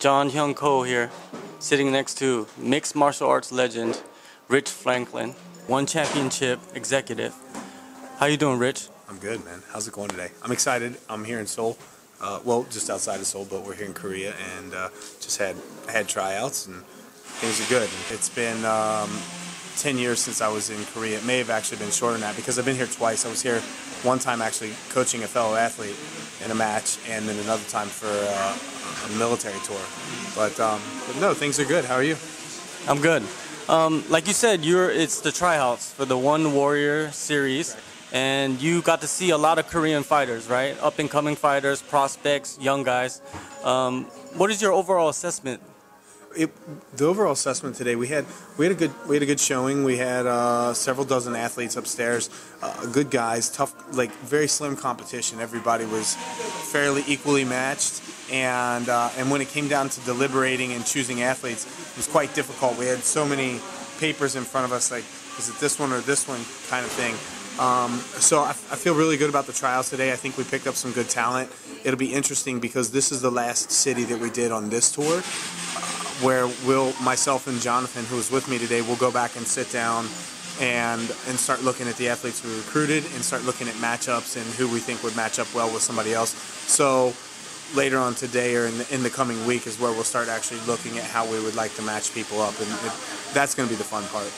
John Hyon Ko here, sitting next to mixed martial arts legend Rich Franklin, one championship executive. How you doing, Rich? I'm good, man. How's it going today? I'm excited. I'm here in Seoul. Well, just outside of Seoul, but we're here in Korea, and just had tryouts, and things are good. It's been 10 years since I was in Korea. It may have actually been shorter than that because I've been here twice. I was here one time actually coaching a fellow athlete in a match, and then another time for a military tour. But no, things are good. How are you? I'm good. Like you said, it's the tryouts for the One Warrior series, and you got to see a lot of Korean fighters, right? Up and coming fighters, prospects, young guys. What is your overall assessment? The overall assessment today, we had a good showing. We had several dozen athletes upstairs, good guys, tough, like very slim competition. Everybody was fairly equally matched, and when it came down to deliberating and choosing athletes, it was quite difficult. We had so many papers in front of us, like, is it this one or this one kind of thing. So I feel really good about the trials today. I think we picked up some good talent. It'll be interesting because this is the last city that we did on this tour, where myself and Jonathan, who is with me today, will go back and sit down and start looking at the athletes we recruited and start looking at matchups and who we think would match up well with somebody else. So later on today or in the coming week is where we'll start actually looking at how we would like to match people up, and that's going to be the fun part.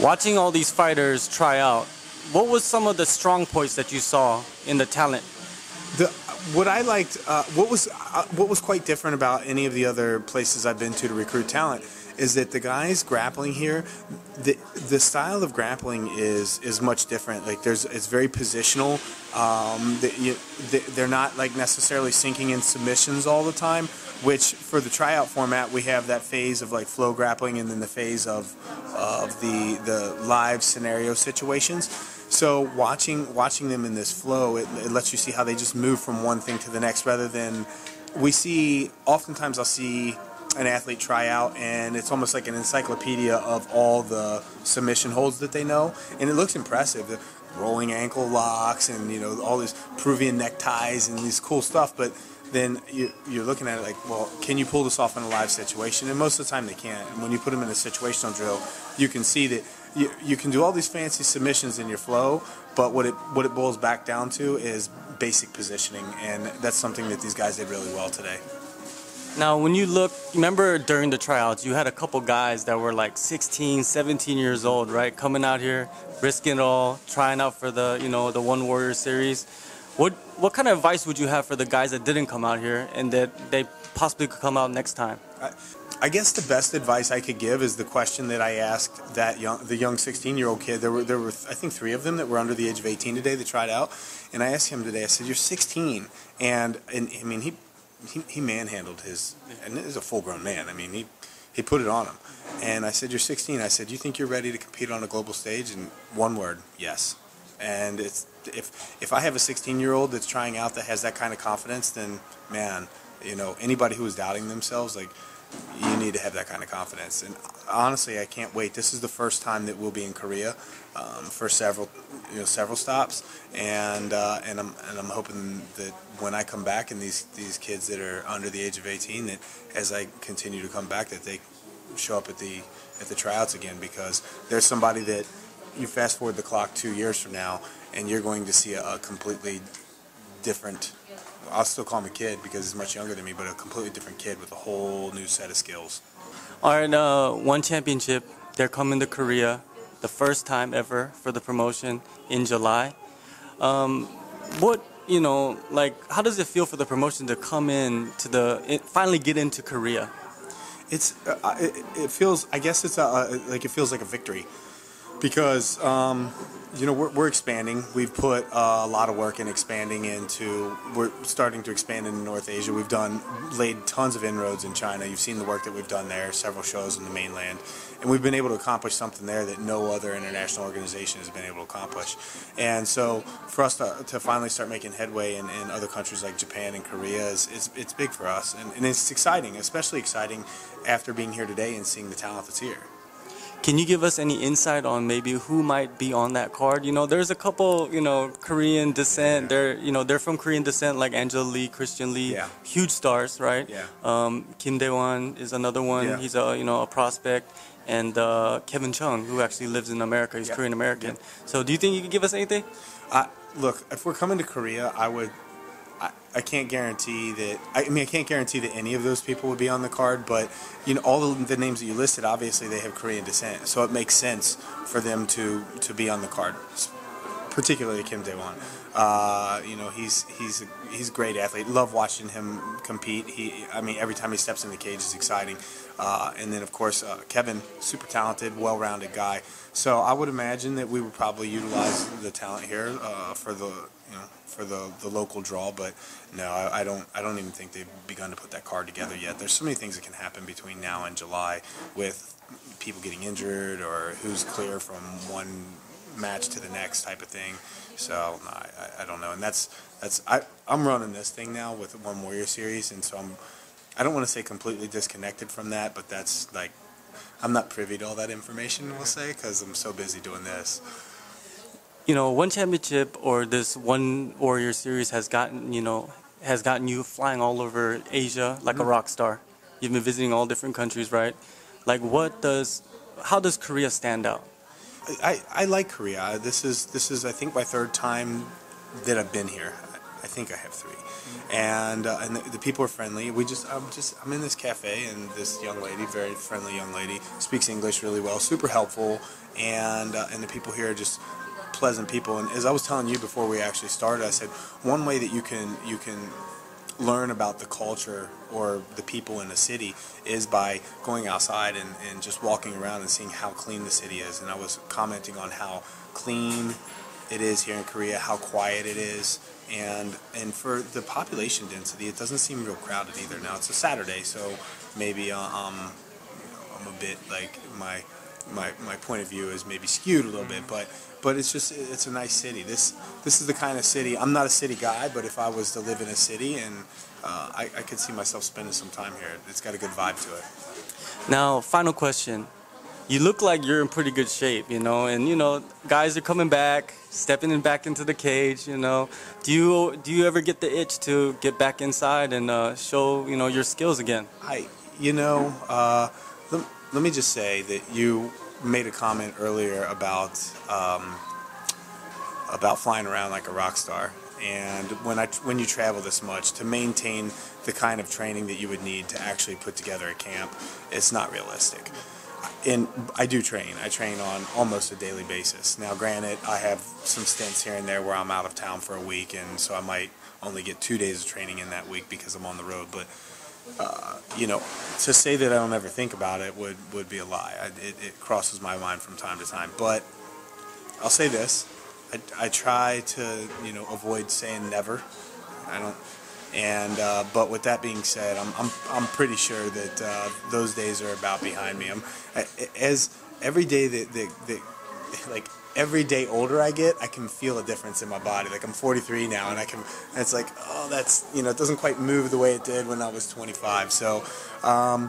Watching all these fighters try out, what was some of the strong points that you saw in the talent? What I liked, what was quite different about any of the other places I've been to recruit talent, is that the guys grappling here, the style of grappling is much different. Like it's very positional. They're not like necessarily sinking in submissions all the time. Which for the tryout format, we have that phase of like flow grappling and then the phase of the live scenario situations. So watching them in this flow, it lets you see how they just move from one thing to the next, rather than oftentimes I'll see an athlete try out and it's almost like an encyclopedia of all the submission holds that they know, and it looks impressive. The rolling ankle locks and all these Peruvian neckties and these cool stuff, but then you're looking at it like, well, can you pull this off in a live situation? And most of the time they can't. And when you put them in a situational drill, you can see that you can do all these fancy submissions in your flow, but what it boils back down to is basic positioning, and that's something that these guys did really well today. Now, when you look, remember during the tryouts, you had a couple guys that were like 16, 17 years old, right? Coming out here, risking it all, trying out for the One Warrior series. What kind of advice would you have for the guys that didn't come out here and that they possibly could come out next time? I guess the best advice I could give is the question that I asked the young 16-year-old kid. There were I think 3 of them that were under the age of 18 today that tried out, and I asked him today. I said, "You're 16," and I mean he manhandled and he's a full-grown man. I mean he put it on him, and I said, "You're 16." I said, "You think you're ready to compete on a global stage?" And one word, yes. And if I have a 16-year-old that's trying out that has that kind of confidence, then man, anybody who is doubting themselves, like, you need to have that kind of confidence. And honestly, I can't wait. This is the first time that we'll be in Korea for several stops, and I'm hoping that when I come back and these kids that are under the age of 18, that as I continue to come back, that they show up at the tryouts again, because there's somebody that you fast forward the clock 2 years from now, and you're going to see a completely different, I'll still call him a kid because he's much younger than me, but a completely different kid with a whole new set of skills. All right, one championship, they're coming to Korea, the first time ever for the promotion in July. How does it feel for the promotion to come in finally get into Korea? It feels, I guess it feels like a victory. Because we're expanding. We've put a lot of work in expanding we're starting to expand into North Asia. We've laid tons of inroads in China. You've seen the work that we've done there, several shows in the mainland, and we've been able to accomplish something there that no other international organization has been able to accomplish. And so for us to finally start making headway in other countries like Japan and Korea, it's big for us, and it's exciting, especially exciting after being here today and seeing the talent that's here. Can you give us any insight on maybe who might be on that card? You know, there's a couple, you know, Korean descent. They're from Korean descent, like Angela Lee, Christian Lee, Yeah. huge stars, right? Yeah. Kim Dae-won is another one. Yeah. He's a prospect, and Kevin Chung, who actually lives in America. He's Yeah. Korean American. Yeah. So, do you think you could give us anything? Look, if we're coming to Korea, I can't guarantee that. I mean, I can't guarantee that any of those people would be on the card. But you know, all the names that you listed, obviously they have Korean descent, so it makes sense for them to be on the card. Particularly Kim Dae-won. You know, he's a great athlete. Love watching him compete. I mean, every time he steps in the cage is exciting. And then of course Kevin, super talented, well-rounded guy. So I would imagine that we would probably utilize the talent here for the local draw. But no, I don't even think they've begun to put that card together yet. There's so many things that can happen between now and July with people getting injured or who's clear from one match to the next type of thing. So I don't know, and I'm running this thing now with One Warrior Series, and so I don't want to say completely disconnected from that, but that's like I'm not privy to all that information, we'll say, because I'm so busy doing this. You know, one championship or this One Warrior Series has gotten you flying all over Asia like a rock star. You've been visiting all different countries, right? Like, how does Korea stand out? I like Korea. This is I think my third time that I've been here. I think I have three, and the people are friendly. I'm in this cafe, and this young lady, very friendly young lady, speaks English really well, super helpful, and the people here are just pleasant people. And as I was telling you before we actually started, I said one way that you can learn about the culture or the people in a city is by going outside and just walking around and seeing how clean the city is. And I was commenting on how clean it is here in Korea, how quiet it is, and for the population density, it doesn't seem real crowded either. Now it's a Saturday, so maybe I'm a bit like my point of view is maybe skewed a little bit, but it's a nice city. This is the kind of city. I'm not a city guy, but if I was to live in a city, and I could see myself spending some time here. It's got a good vibe to it. Now, final question. You look like you're in pretty good shape, and guys are coming back, stepping back into the cage, Do you ever get the itch to get back inside and show, your skills again? Let me just say that you made a comment earlier about flying around like a rock star, and when you travel this much, to maintain the kind of training that you would need to actually put together a camp, it's not realistic. And I do train. I train on almost a daily basis. Now, granted, I have some stints here and there where I'm out of town for a week, and so I might only get 2 days of training in that week because I'm on the road. But to say that I don't ever think about it would be a lie. It crosses my mind from time to time. But I'll say this: I try to avoid saying never. I don't. And but with that being said, I'm pretty sure that those days are about behind me. As every day that like every day older I get, I can feel a difference in my body. Like I'm 43 now, and it's like, oh, that's it doesn't quite move the way it did when I was 25. So I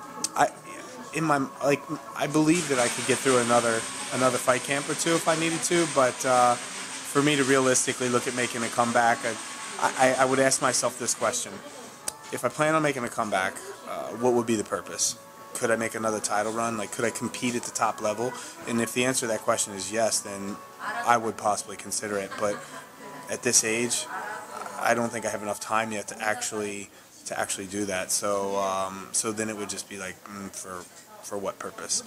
believe that I could get through another fight camp or two if I needed to, but for me to realistically look at making a comeback, I would ask myself this question: if I plan on making a comeback, what would be the purpose? Could I make another title run? Like, could I compete at the top level? And if the answer to that question is yes, then I would possibly consider it. But at this age, I don't think I have enough time yet to actually do that. So then it would just be like, for what purpose?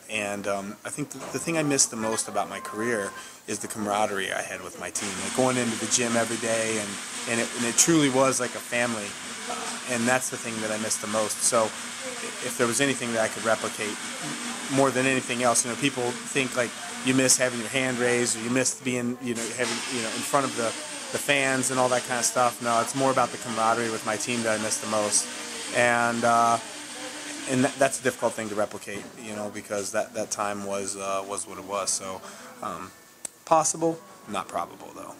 And I think the thing I miss the most about my career is the camaraderie I had with my team. Like going into the gym every day, and it truly was like a family. And that's the thing that I miss the most. So if there was anything that I could replicate more than anything else, people think like you miss having your hand raised, or you miss being, having, in front of the fans and all that kind of stuff. No, it's more about the camaraderie with my team that I miss the most. And that's a difficult thing to replicate, because that time was what it was. So possible, not probable though.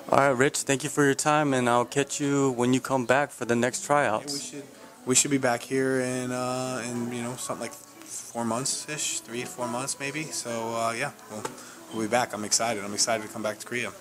All right, Rich, thank you for your time, and I'll catch you when you come back for the next tryouts. We should be back here in something like 4 months-ish, 3 4 months maybe. So yeah, we'll be back. I'm excited to come back to Korea.